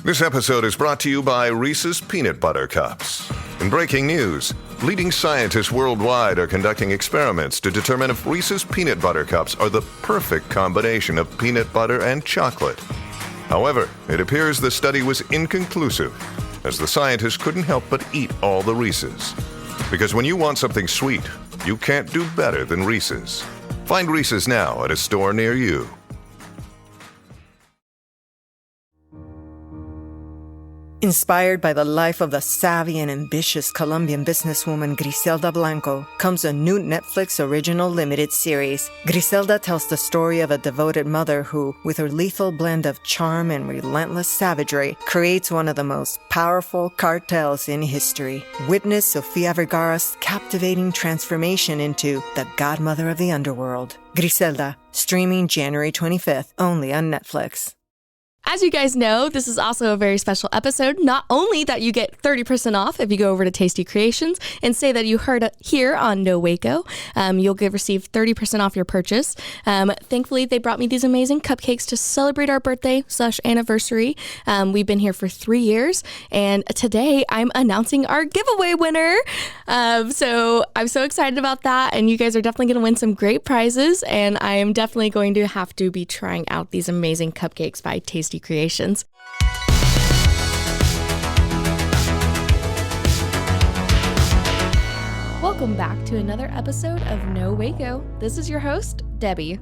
This episode is brought to you by Reese's Peanut Butter Cups. In breaking news, leading scientists worldwide are conducting experiments to determine if Reese's Peanut Butter Cups are the perfect combination of peanut butter and chocolate. However, it appears the study was inconclusive, as the scientists couldn't help but eat all the Reese's. Because when you want something sweet, you can't do better than Reese's. Find Reese's now at a store near you. Inspired by the life of the savvy and ambitious Colombian businesswoman Griselda Blanco comes a new Netflix original limited series. Griselda tells the story of a devoted mother who, with her lethal blend of charm and relentless savagery, creates one of the most powerful cartels in history. Witness Sofia Vergara's captivating transformation into the godmother of the underworld. Griselda, streaming January 25th, only on Netflix. As you guys know, this is also a very special episode. Not only that you get 30% off if you go over to Tasty Creations and say that you heard it here on No Waco, you'll receive 30% off your purchase. Thankfully, they brought me these amazing cupcakes to celebrate our birthday/anniversary. We've been here for 3 years, and today I'm announcing our giveaway winner. So I'm so excited about that, and you guys are definitely going to win some great prizes, and I am definitely going to have to be trying out these amazing cupcakes by Tasty Creations. Welcome back to another episode of No Waco. This is your host, Debbie.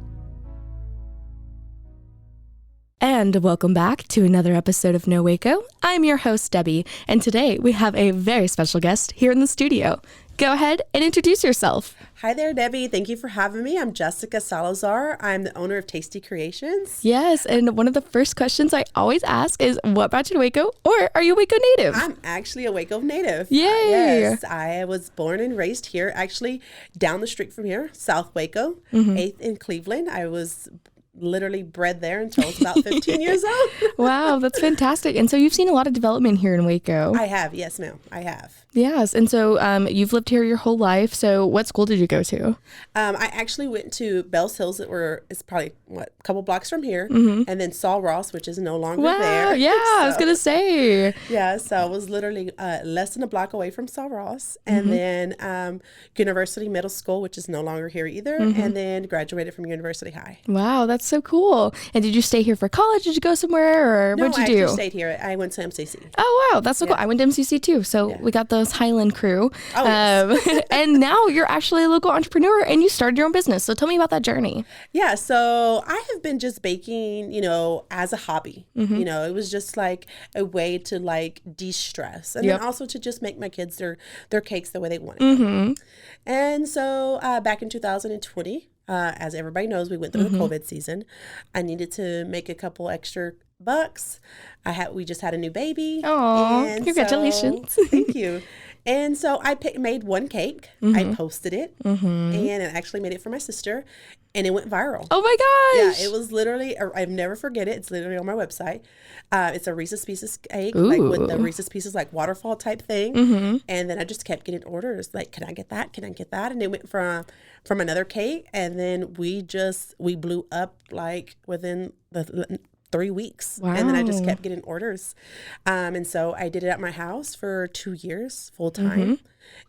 And welcome back to another episode of No Waco. I'm your host, Debbie, and today we have a very special guest here in the studio. Go ahead and introduce yourself. Hi there, Debbie. Thank you for having me. I'm Jessica Salazar. I'm the owner of Tasty Creations. Yes, and one of the first questions I always ask is, what brought you to Waco, or are you a Waco native? I'm actually a Waco native. Yay! Yes, I was born and raised here, actually down the street from here, South Waco, 8th in Cleveland. I was literally bred there until I was about 15 years old. Wow, that's fantastic. And so you've seen a lot of development here in Waco. I have, yes, ma'am. I have. Yes, and so you've lived here your whole life. So what school did you go to? I actually went to Bells Hills. It's probably, a couple blocks from here. And then Saul Ross, which is no longer there. Yeah, I was going to say. Yeah, so I was literally less than a block away from Saul Ross. And then University Middle School, which is no longer here either. And then graduated from University High. Wow, that's so cool. And did you stay here for college? Did you go somewhere, or No, what did you do? I actually stayed here. I went to MCC. Oh, wow, that's so cool. I went to MCC too. So we got those Highland crew. Oh, yes. And now you're actually a local entrepreneur and you started your own business. So tell me about that journey. Yeah, so I have been just baking, as a hobby. It was just like a way to de-stress, and then also to just make my kids their cakes the way they wanted them. And so back in 2020, as everybody knows, we went through the COVID season. I needed to make a couple extra bucks. We just had a new baby. Oh, congratulations. So, thank you. And so I made one cake. I posted it, and it actually made it for my sister, and it went viral. Oh my gosh. Yeah, it was literally, I'll never forget it. It's literally on my website. It's a Reese's Pieces cake, with the Reese's Pieces waterfall type thing. And then I just kept getting orders, can I get that? Can I get that? And it went from another cake, and then we blew up within the 3 weeks. Wow. And then I just kept getting orders. And so I did it at my house for 2 years full time.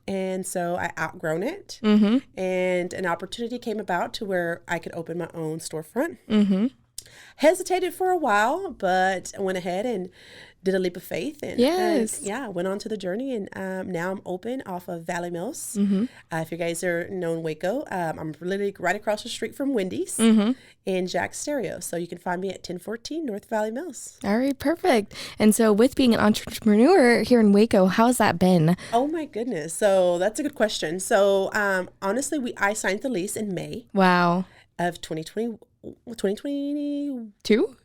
And so I outgrown it. And an opportunity came about to where I could open my own storefront. Hesitated for a while, but I went ahead and did a leap of faith, and went on to the journey, and now I'm open off of Valley Mills. If you guys are known Waco, I'm literally right across the street from Wendy's in Jack's Stereo, so you can find me at 1014 North Valley Mills. All right, perfect. And so with being an entrepreneur here in Waco, how has that been? Oh my goodness, so that's a good question. So honestly, I signed the lease in May. Wow. Of 2022.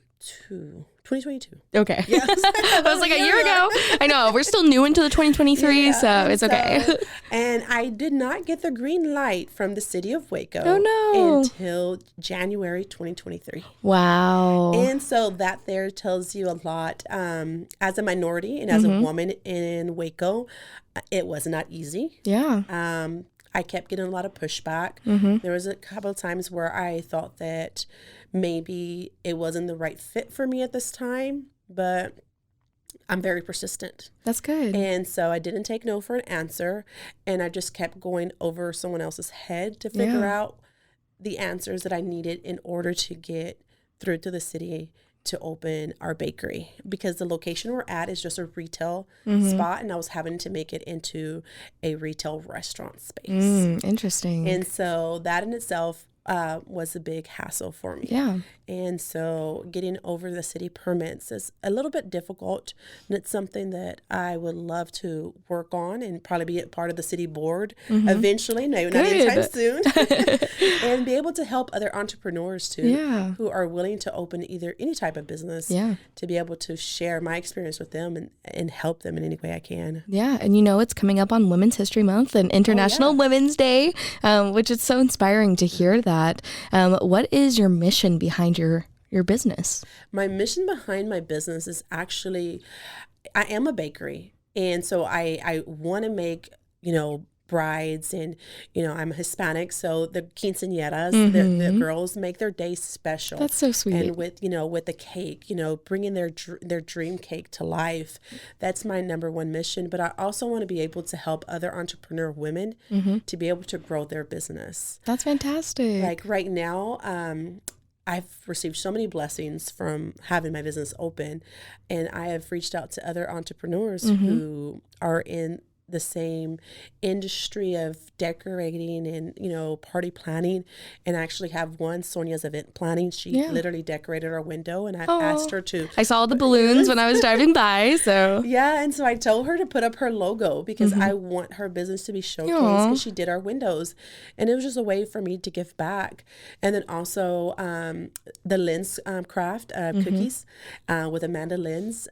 2022. Okay. Yes. I was like a year ago. I know. We're still new into the 2023, so it's okay. And I did not get the green light from the city of Waco until January 2023. Wow. And so that there tells you a lot. As a minority and as a woman in Waco, it was not easy. Yeah. I kept getting a lot of pushback. There was a couple of times where I thought that maybe it wasn't the right fit for me at this time, but I'm very persistent. That's good. And so I didn't take no for an answer. And I just kept going over someone else's head to figure out the answers that I needed in order to get through to the city to open our bakery, because the location we're at is just a retail spot, and I was having to make it into a retail restaurant space. Interesting. And so that in itself was a big hassle for me. Yeah. And so getting over the city permits is a little bit difficult, and it's something that I would love to work on and probably be a part of the city board eventually, no, not anytime soon, and be able to help other entrepreneurs too, who are willing to open either any type of business, to be able to share my experience with them and help them in any way I can. Yeah. And it's coming up on Women's History Month and International Women's Day, which is so inspiring to hear that. What is your mission behind your business? My mission behind my business is actually, I am a bakery. And so I want to make, brides, and, I'm Hispanic. So the quinceañeras, the girls make their day special. That's so sweet. And with the cake, bringing their dream cake to life. That's my number one mission. But I also want to be able to help other entrepreneur women to be able to grow their business. That's fantastic. Like right now, I've received so many blessings from having my business open, and I have reached out to other entrepreneurs who are in the same industry of decorating and, party planning, and I actually have one, Sonia's Event Planning. She literally decorated our window, and I asked her to. I saw the balloons when I was driving by, so. Yeah, and so I told her to put up her logo because I want her business to be showcased, because she did our windows, and it was just a way for me to give back. And then also the Lens craft cookies with Amanda Lens.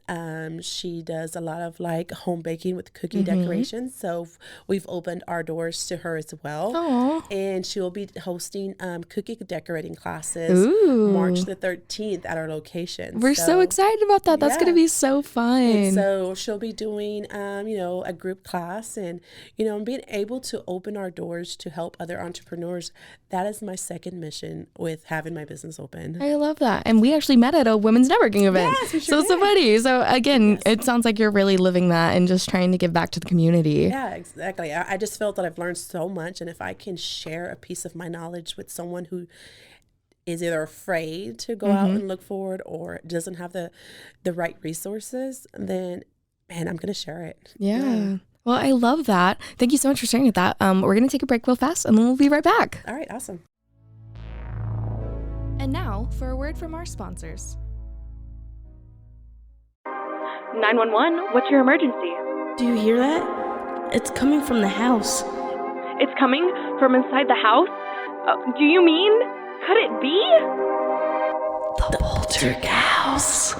She does a lot of like home baking with cookie decorations. So we've opened our doors to her as well. Aww. And she will be hosting cookie decorating classes March the 13th at our location. We're so excited about that. That's going to be so fun. And so she'll be doing, a group class, and, being able to open our doors to help other entrepreneurs. That is my second mission with having my business open. I love that. And we actually met at a women's networking event. Yes, we sure so it's so funny. So again, it sounds like you're really living that and just trying to give back to the community. Yeah, exactly. I just felt that I've learned so much, and if I can share a piece of my knowledge with someone who is either afraid to go out and look forward or doesn't have the right resources, then, man, I'm going to share it. Yeah. Well, I love that. Thank you so much for sharing that. We're going to take a break real fast, and then we'll be right back. All right, awesome. And now for a word from our sponsors. 911, what's your emergency? Do you hear that? It's coming from the house. It's coming from inside the house? Do you mean? Could it be? The Poltergeist.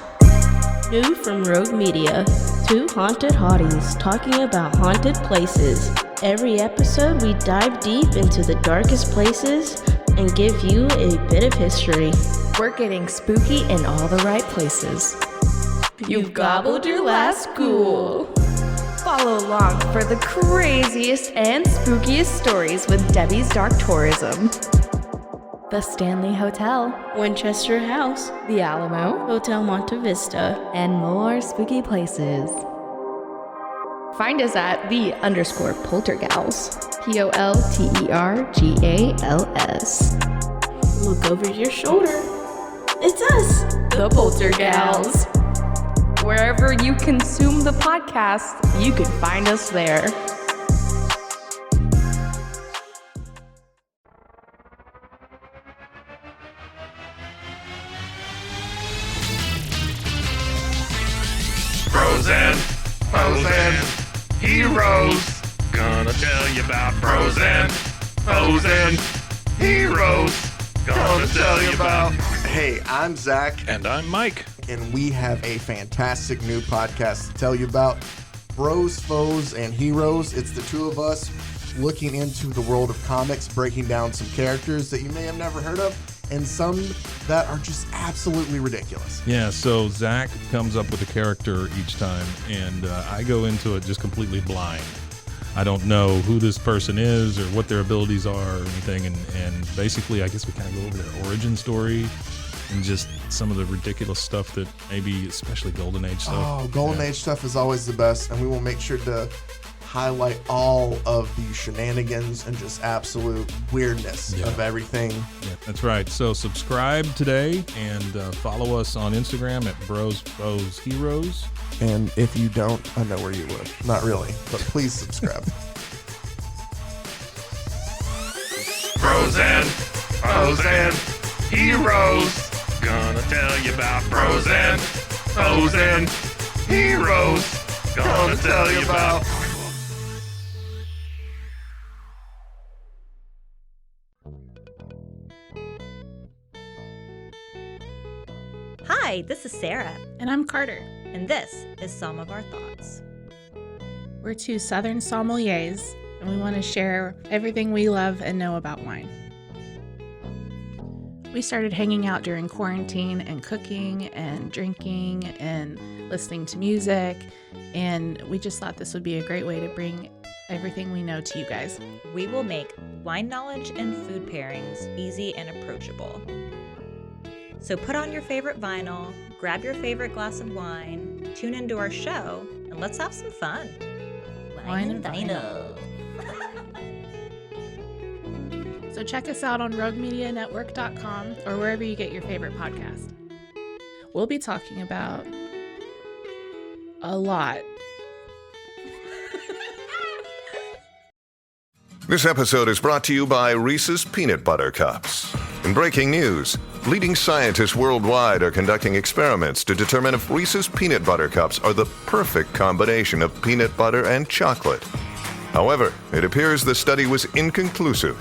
New from Rogue Media. Two haunted hotties talking about haunted places. Every episode we dive deep into the darkest places and give you a bit of history. We're getting spooky in all the right places. You've gobbled your last ghoul. Follow along for the craziest and spookiest stories with Debbie's Dark Tourism. The Stanley Hotel, Winchester House, The Alamo, Hotel Monte Vista, and more spooky places. Find us at _Poltergals. POLTERGALS. Look over your shoulder. It's us, The Poltergals. Wherever you consume the podcast, you can find us there. Frozen, heroes. Gonna tell you about Frozen, heroes. Gonna tell you about. Hey, I'm Zach. And I'm Mike. And we have a fantastic new podcast to tell you about. Bros, Foes, and Heroes. It's the two of us looking into the world of comics, breaking down some characters that you may have never heard of, and some that are just absolutely ridiculous. Yeah, so Zach comes up with a character each time, and I go into it just completely blind. I don't know who this person is or what their abilities are or anything, and basically I guess we kind of go over their origin story and just some of the ridiculous stuff that maybe, especially Golden Age stuff. Oh, Golden Age stuff is always the best, and we will make sure to highlight all of the shenanigans and just absolute weirdness of everything. Yeah, that's right. So subscribe today and follow us on Instagram at Bros Foes Heroes. And if you don't, I know where you live. Not really, but please subscribe. Bros and Foes and Heroes. Gonna tell you about Bros and Foes and Heroes. Gonna tell you about. Hi, this is Sarah. And I'm Carter. And this is Some of Our Thoughts. We're two Southern sommeliers, and we want to share everything we love and know about wine. We started hanging out during quarantine and cooking and drinking and listening to music, and we just thought this would be a great way to bring everything we know to you guys. We will make wine knowledge and food pairings easy and approachable. So put on your favorite vinyl, grab your favorite glass of wine, tune into our show, and let's have some fun. Wine and vinyl. So check us out on roguemedianetwork.com or wherever you get your favorite podcast. We'll be talking about a lot. This episode is brought to you by Reese's Peanut Butter Cups. In breaking news, leading scientists worldwide are conducting experiments to determine if Reese's Peanut Butter Cups are the perfect combination of peanut butter and chocolate. However, it appears the study was inconclusive,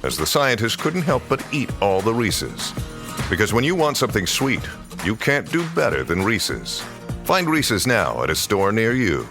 as the scientists couldn't help but eat all the Reese's. Because when you want something sweet, you can't do better than Reese's. Find Reese's now at a store near you.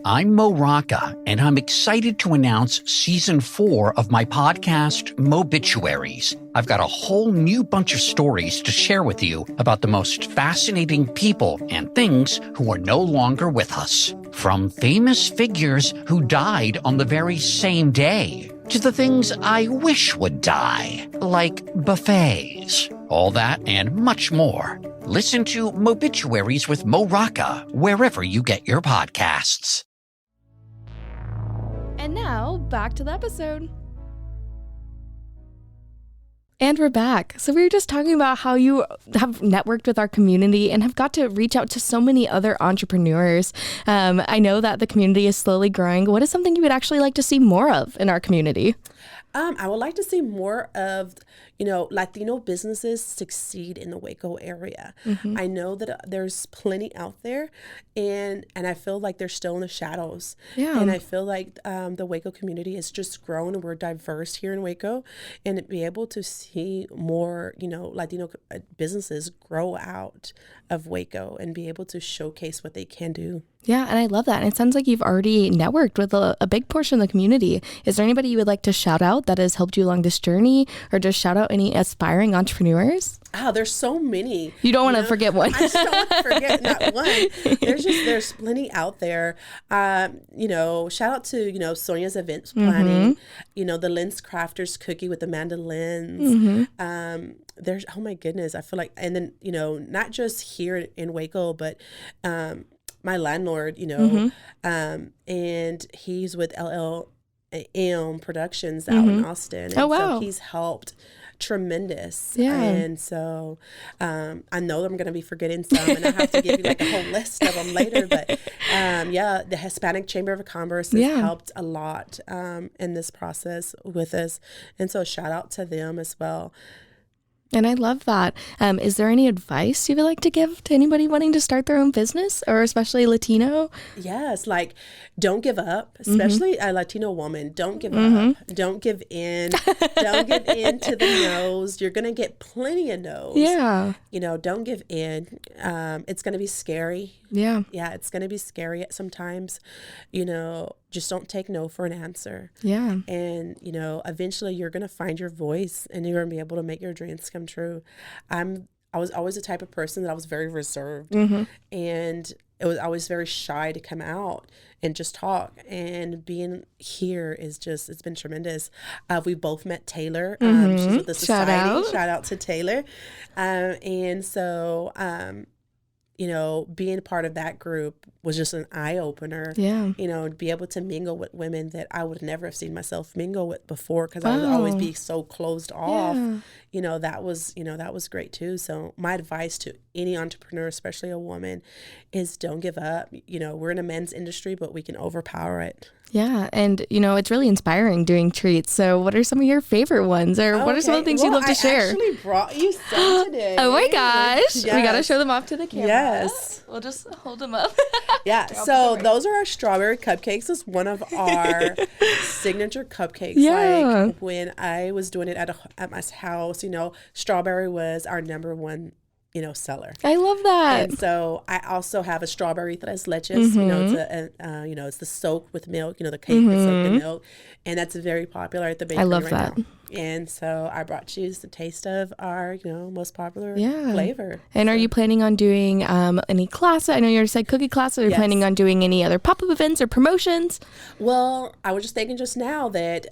I'm Mo Rocca, and I'm excited to announce Season 4 of my podcast, Mobituaries. I've got a whole new bunch of stories to share with you about the most fascinating people and things who are no longer with us. From famous figures who died on the very same day, to the things I wish would die, like buffets. All that and much more. Listen to Mobituaries with Mo Rocca wherever you get your podcasts. And now, back to the episode. And we're back. So we were just talking about how you have networked with our community and have got to reach out to so many other entrepreneurs. I know that the community is slowly growing. What is something you would actually like to see more of in our community? I would like to see more of, Latino businesses succeed in the Waco area. Mm-hmm. I know that there's plenty out there, and I feel like they're still in the shadows. Yeah. And I feel like the Waco community has just grown, and we're diverse here in Waco, and to be able to see more, Latino businesses grow out of Waco and be able to showcase what they can do. Yeah, and I love that. And it sounds like you've already networked with a big portion of the community. Is there anybody you would like to shout out that has helped you along this journey, or just shout out any aspiring entrepreneurs? There's so many. You don't want to forget one. I just don't want to forget not one. There's plenty out there. Shout out to, Sonia's Events Planning, mm-hmm. The Lens Crafters Cookie with Amanda Lens. Mm-hmm. There's, oh my goodness, I feel like, and then, not just here in Waco, but my landlord, mm-hmm. And he's with LLM Productions out in Austin. And wow. So he's helped tremendous. Yeah. And so I know I'm going to be forgetting some, and I have to give you like a whole list of them later. But the Hispanic Chamber of Commerce has helped a lot in this process with us. And so shout out to them as well. And I love that. Is there any advice you would like to give to anybody wanting to start their own business, or especially Latino? Yes, like don't give up, especially a Latino woman. Don't give up. Don't give in. Don't give in to the no's. You're going to get plenty of no's. Yeah. Don't give in. It's going to be scary. Yeah. Yeah, it's going to be scary sometimes. Just don't take no for an answer. Yeah. And, eventually you're going to find your voice, and you're going to be able to make your dreams come true. I'm I was always the type of person that I was very reserved, Mm-hmm. and it was always very shy to come out and just talk. And being here is just, it's been tremendous. We both met Taylor. She's with the society. Shout out to Taylor. And so, you know, being part of that group was just an eye opener. Yeah. You know, to be able to mingle with women that I would never have seen myself mingle with before, because I would always be so closed off. Yeah. You know, that was great too. So my advice to any entrepreneur, especially a woman, is don't give up. You know, we're in a men's industry, but we can overpower it. Yeah. And, you know, it's really inspiring doing treats. So what are some of your favorite ones, or what are some of the things you'd love to share? I actually brought you some today. Oh my gosh. Yes. We got to show them off to the camera. Yes. We'll just hold them up. Yeah. So those are our strawberry cupcakes. It's one of our signature cupcakes. Yeah. Like when I was doing it at my house, you know, strawberry was our number one, you know, seller. I love that. And so I also have a strawberry tres leches. You know, it's you know, it's the soak with milk. You know, the cake with soaked in milk, and that's very popular at the bakery. I love right that. now. And so I brought you the taste of our, you know, most popular Yeah. flavor. And are you planning on doing any classes? I know you already said cookie classes. Are you planning on doing any other pop-up events or promotions? Well, I was just thinking just now that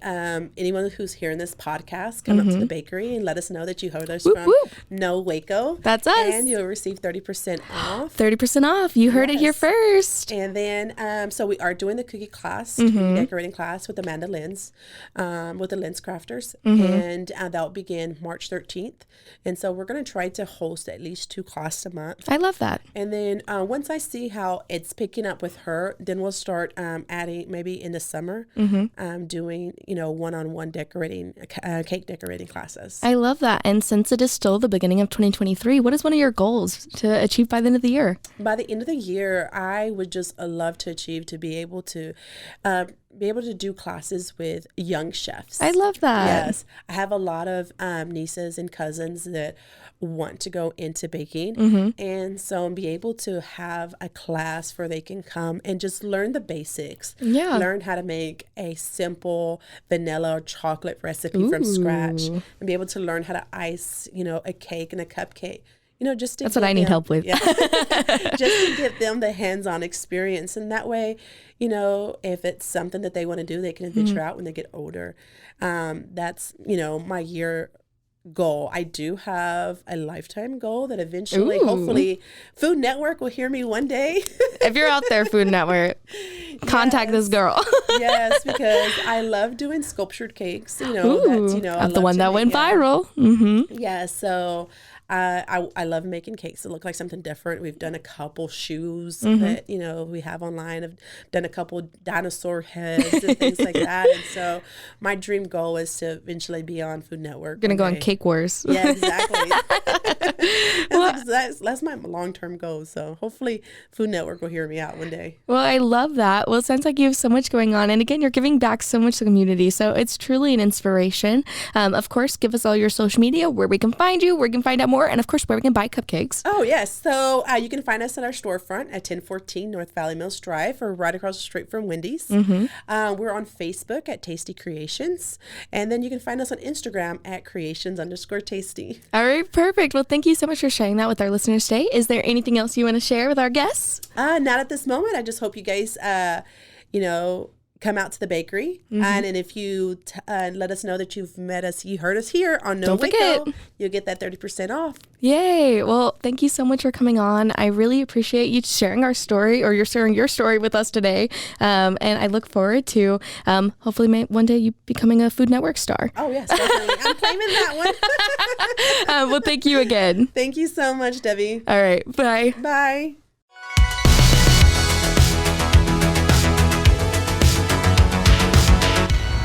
anyone who's hearing this podcast, come up to the bakery and let us know that you heard us from No Waco. That's us. And you'll receive 30% off. 30% off. You heard it here first. And then, so we are doing the cookie class, cookie decorating class with Amanda Linz, with the Linz Crafters. And that will begin March 13th. And so we're going to try to host at least 2 classes a month. I love that. And then once I see how it's picking up with her, then we'll start adding maybe in the summer, doing, you know, one-on-one decorating, cake decorating classes. I love that. And since it is still the beginning of 2023, what is one of your goals to achieve by the end of the year? By the end of the year, I would just love to achieve to be able to do classes with young chefs. I love that. Yes. I have a lot of nieces and cousins that want to go into baking. And so be able to have a class where they can come and just learn the basics. Yeah. Learn how to make a simple vanilla or chocolate recipe from scratch, and be able to learn how to ice, you know, a cake and a cupcake. You know, just to That's what I need help with. Yeah. Just to give them the hands-on experience. And that way, you know, if it's something that they want to do, they can venture out when they get older. That's, you know, my year goal. I do have a lifetime goal that eventually, hopefully, Food Network will hear me one day. If you're out there, Food Network, contact this girl. Yes, because I love doing sculptured cakes. You know, that's, you know, That's the one that went viral. Yeah, so I love making cakes that look like something different. We've done a couple shoes that, you know, we have online. I've done a couple dinosaur heads and things like that. And so my dream goal is to eventually be on Food Network. Gonna go on Cake Wars. Yeah, exactly. That's my long-term goal. So hopefully Food Network will hear me out one day. Well, I love that. Well, it sounds like you have so much going on. And again, you're giving back so much to the community. So it's truly an inspiration. Of course, give us all your social media, where we can find you, where we can find out more, and of course, where we can buy cupcakes. Oh, yes. So you can find us at our storefront at 1014 North Valley Mills Drive, or right across the street from Wendy's. We're on Facebook at Tasty Creations. And then you can find us on Instagram at creations_tasty. All right, perfect. Well, thank you so much for sharing that with our listeners today. Is there anything else you want to share with our guests? Not at this moment. I just hope you guys, you know, come out to the bakery. And if you let us know that you've met us, you heard us here on No Waco, you'll get that 30% off. Yay. Well, thank you so much for coming on. I really appreciate you sharing our story, or you're sharing your story with us today. And I look forward to hopefully one day you becoming a Food Network star. Oh, yes, definitely. I'm claiming that one. Well, thank you again. Thank you so much, Debbie. All right. Bye. Bye.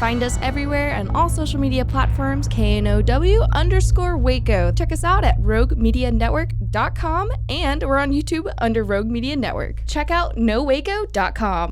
Find us everywhere on all social media platforms, KNOW_Waco. Check us out at roguemedianetwork.com, and we're on YouTube under Rogue Media Network. Check out nowaco.com.